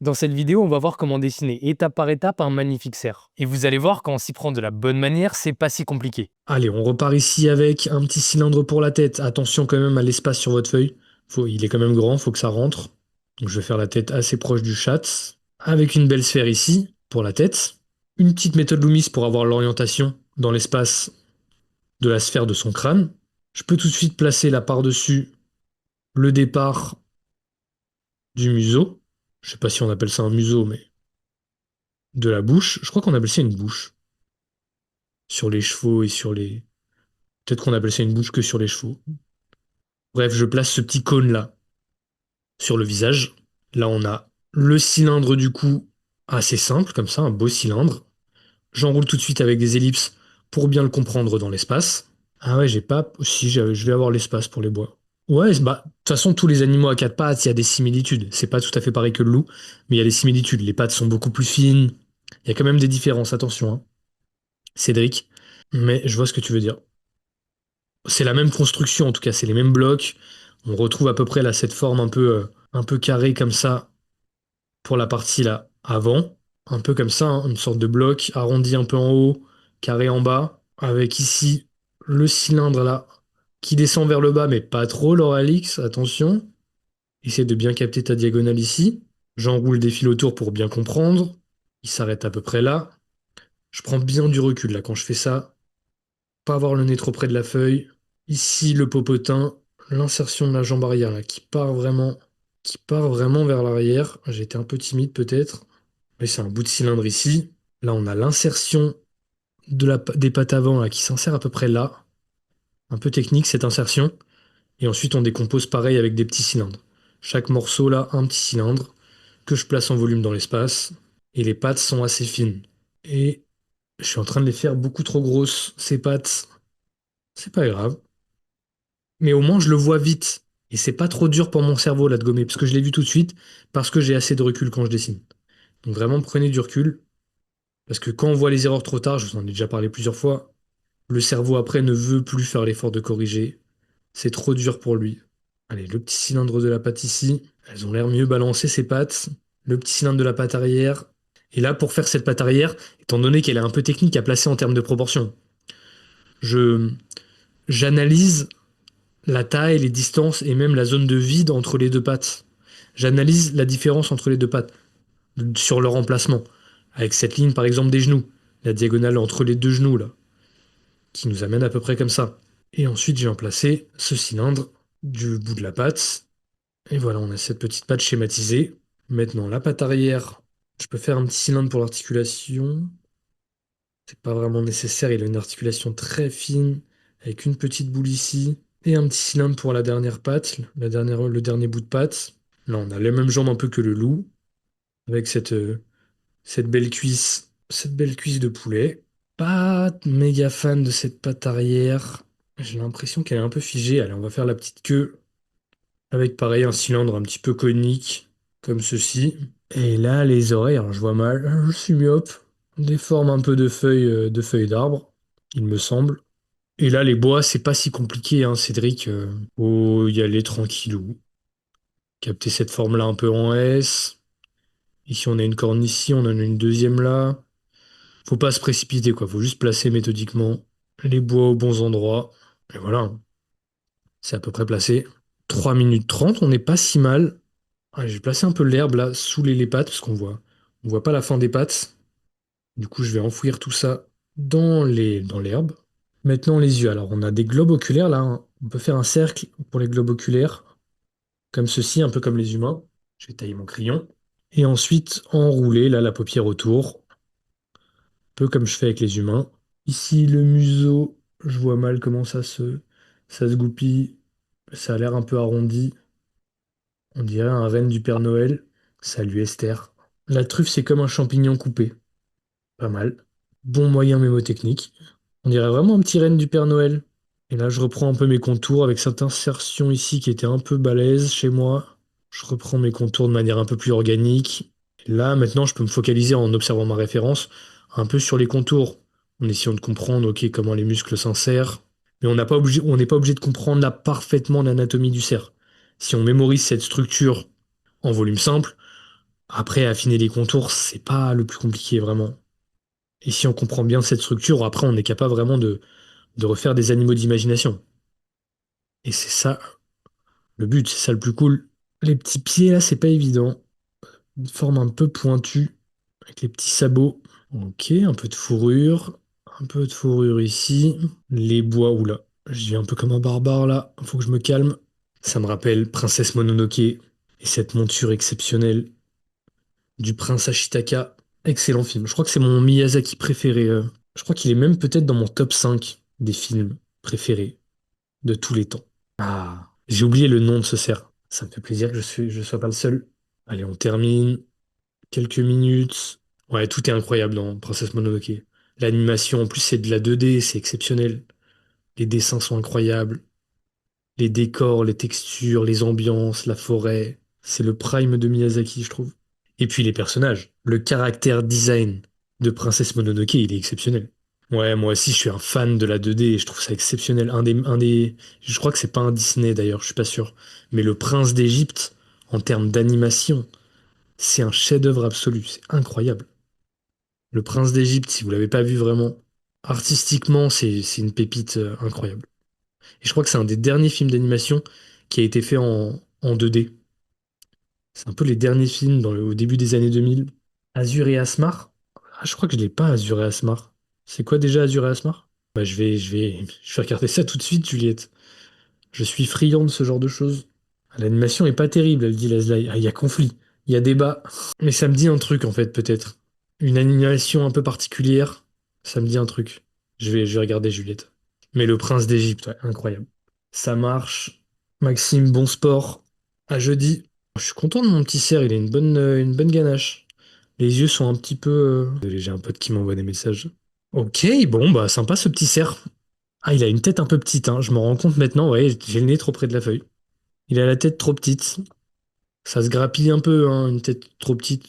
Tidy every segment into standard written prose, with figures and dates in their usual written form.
Dans cette vidéo, on va voir comment dessiner étape par étape un magnifique cerf. Et vous allez voir, quand on s'y prend de la bonne manière, c'est pas si compliqué. Allez, on repart ici avec un petit cylindre pour la tête. Attention quand même à l'espace sur votre feuille. Il est quand même grand, faut que ça rentre. Donc je vais faire la tête assez proche du chat. Avec une belle sphère ici, pour la tête. Une petite méthode Loomis pour avoir l'orientation dans l'espace de la sphère de son crâne. Je peux tout de suite placer là par-dessus le départ du museau. Je sais pas si on appelle ça un museau, mais de la bouche. Je crois qu'on appelle ça une bouche. Sur les chevaux et sur les... Peut-être qu'on appelle ça une bouche que sur les chevaux. Bref, je place ce petit cône là sur le visage. Là, on a le cylindre du cou assez simple, comme ça, un beau cylindre. J'enroule tout de suite avec des ellipses pour bien le comprendre dans l'espace. Ah ouais, j'ai pas. Si, je vais avoir l'espace pour les bois. Ouais, bah, de toute façon, tous les animaux à quatre pattes, il y a des similitudes. C'est pas tout à fait pareil que le loup, mais il y a des similitudes. Les pattes sont beaucoup plus fines. Il y a quand même des différences, attention, hein, Cédric. Mais je vois ce que tu veux dire. C'est la même construction, en tout cas, c'est les mêmes blocs. On retrouve à peu près là cette forme un peu carrée comme ça pour la partie là avant, un peu comme ça, hein, une sorte de bloc arrondi un peu en haut, carré en bas, avec ici le cylindre là qui descend vers le bas, mais pas trop, l'Oralix, attention. Essaie de bien capter ta diagonale ici. J'enroule des fils autour pour bien comprendre. Il s'arrête à peu près là. Je prends bien du recul là quand je fais ça. Pas avoir le nez trop près de la feuille. Ici, le popotin, l'insertion de la jambe arrière là, qui part vraiment vers l'arrière. J'ai été un peu timide peut-être. Mais c'est un bout de cylindre ici. Là, on a l'insertion des pattes avant là, qui s'insère à peu près là. Un peu technique cette insertion. Et ensuite, on décompose pareil avec des petits cylindres. Chaque morceau là, un petit cylindre que je place en volume dans l'espace. Et les pattes sont assez fines. Et je suis en train de les faire beaucoup trop grosses, ces pattes. C'est pas grave. Mais au moins, je le vois vite. Et c'est pas trop dur pour mon cerveau là de gommer, parce que je l'ai vu tout de suite, parce que j'ai assez de recul quand je dessine. Donc vraiment, prenez du recul. Parce que quand on voit les erreurs trop tard, je vous en ai déjà parlé plusieurs fois, le cerveau après ne veut plus faire l'effort de corriger. C'est trop dur pour lui. Allez, le petit cylindre de la patte ici. Elles ont l'air mieux balancées, ces pattes. Le petit cylindre de la patte arrière. Et là, pour faire cette patte arrière, étant donné qu'elle est un peu technique à placer en termes de proportion, je j'analyse la taille, les distances et même la zone de vide entre les deux pattes. J'analyse la différence entre les deux pattes sur leur emplacement. Avec cette ligne, par exemple, des genoux. La diagonale entre les deux genoux, là, qui nous amène à peu près comme ça. Et ensuite, j'ai emplacé ce cylindre du bout de la patte. Et voilà, on a cette petite patte schématisée. Maintenant, la patte arrière, je peux faire un petit cylindre pour l'articulation. C'est pas vraiment nécessaire, il a une articulation très fine, avec une petite boule ici. Et un petit cylindre pour la dernière patte, le dernier bout de patte. Là, on a les mêmes jambes un peu que le loup, avec cette belle cuisse de poulet. Pas méga fan de cette patte arrière. J'ai l'impression qu'elle est un peu figée. Allez, on va faire la petite queue avec pareil un cylindre un petit peu conique, comme ceci. Et là, les oreilles, alors je vois mal, je suis myope. Des formes un peu de feuilles d'arbre, il me semble. Et là, les bois, c'est pas si compliqué, hein, Cédric. Faut y aller tranquillou. Capter cette forme-là un peu en S. Ici, on a une corne ici, on en a une deuxième là. Faut pas se précipiter, quoi. Faut juste placer méthodiquement les bois aux bons endroits. Et voilà, c'est à peu près placé. 3 minutes 30, on n'est pas si mal. Ouais, j'ai placé un peu l'herbe là, sous les pattes, parce on voit pas la fin des pattes. Du coup, je vais enfouir tout ça dans l'herbe. Maintenant, les yeux. Alors, on a des globes oculaires là, hein. On peut faire un cercle pour les globes oculaires, comme ceci, un peu comme les humains. Je vais tailler mon crayon. Et ensuite, enrouler là la paupière autour, peu comme je fais avec les humains. Ici, le museau, je vois mal comment ça se goupille. Ça a l'air un peu arrondi. On dirait un renne du Père Noël. Salut Esther. La truffe, c'est comme un champignon coupé. Pas mal. Bon moyen mémotechnique. On dirait vraiment un petit renne du Père Noël. Et là, je reprends un peu mes contours avec cette insertion ici qui était un peu balèze chez moi. Je reprends mes contours de manière un peu plus organique. Et là, maintenant, je peux me focaliser en observant ma référence un peu sur les contours, en essayant de comprendre, ok, comment les muscles s'insèrent. Mais on n'est pas obligé de comprendre là parfaitement l'anatomie du cerf. Si on mémorise cette structure en volume simple, Après, affiner les contours, c'est pas le plus compliqué, vraiment. Et si on comprend bien cette structure, après, on est capable vraiment de refaire des animaux d'imagination. Et c'est ça le but, c'est ça le plus cool. Les petits pieds, là, c'est pas évident. Une forme un peu pointue, avec les petits sabots. Ok, un peu de fourrure. Un peu de fourrure ici. Les bois, oula. Je vais un peu comme un barbare, là. Faut que je me calme. Ça me rappelle Princesse Mononoke et cette monture exceptionnelle du prince Ashitaka. Excellent film. Je crois que c'est mon Miyazaki préféré. Je crois qu'il est même peut-être dans mon top 5 des films préférés de tous les temps. Ah, j'ai oublié le nom de ce cerf. Ça me fait plaisir que je sois pas le seul. Allez, on termine. Quelques minutes. Ouais, tout est incroyable dans Princesse Mononoke. L'animation, en plus, c'est de la 2D, c'est exceptionnel. Les dessins sont incroyables. Les décors, les textures, les ambiances, la forêt. C'est le prime de Miyazaki, je trouve. Et puis les personnages. Le caractère design de Princesse Mononoke, il est exceptionnel. Ouais, moi aussi, je suis un fan de la 2D et je trouve ça exceptionnel. Je crois que c'est pas un Disney d'ailleurs, je suis pas sûr. Mais le Prince d'Égypte, en termes d'animation, c'est un chef-d'œuvre absolu. C'est incroyable. Le Prince d'Égypte, si vous l'avez pas vu vraiment, artistiquement, c'est une pépite incroyable. Et je crois que c'est un des derniers films d'animation qui a été fait en 2D. C'est un peu les derniers films au début des années 2000. Azur et Asmar? Ah, je crois que je l'ai pas, Azur et Asmar. C'est quoi déjà Azur et Asmar? Bah, je vais regarder ça tout de suite, Juliette. Je suis friand de ce genre de choses. L'animation est pas terrible, elle dit Leslie. Ah, il y a conflit, il y a débat. Mais ça me dit un truc, en fait, peut-être. Une animation un peu particulière, ça me dit un truc. Je vais regarder Juliette. Mais le prince d'Égypte, ouais, incroyable. Ça marche. Maxime, bon sport. À jeudi. Je suis content de mon petit cerf, il a une bonne ganache. Les yeux sont un petit peu. Désolé, j'ai un pote qui m'envoie des messages. Ok, bon, bah sympa ce petit cerf. Ah, il a une tête un peu petite, hein. Je m'en rends compte maintenant, ouais, j'ai le nez trop près de la feuille. Il a la tête trop petite. Ça se grappille un peu, hein, une tête trop petite.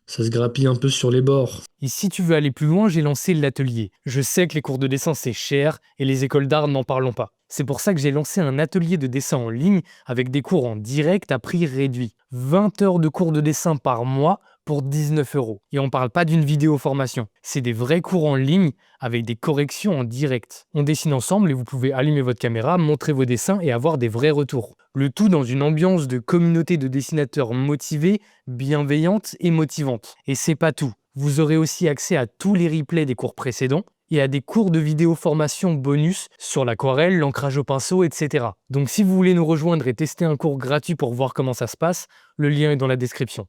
Ça se grappille un peu sur les bords. Et si tu veux aller plus loin, j'ai lancé l'atelier. Je sais que les cours de dessin c'est cher et les écoles d'art n'en parlons pas. C'est pour ça que j'ai lancé un atelier de dessin en ligne avec des cours en direct à prix réduit. 20 heures de cours de dessin par mois pour 19 euros. Et on parle pas d'une vidéo formation. C'est des vrais cours en ligne avec des corrections en direct. On dessine ensemble et vous pouvez allumer votre caméra, montrer vos dessins et avoir des vrais retours. Le tout dans une ambiance de communauté de dessinateurs motivés, bienveillante et motivante. Et c'est pas tout. Vous aurez aussi accès à tous les replays des cours précédents et à des cours de vidéo formation bonus sur l'aquarelle, l'ancrage au pinceau, etc. Donc si vous voulez nous rejoindre et tester un cours gratuit pour voir comment ça se passe, le lien est dans la description.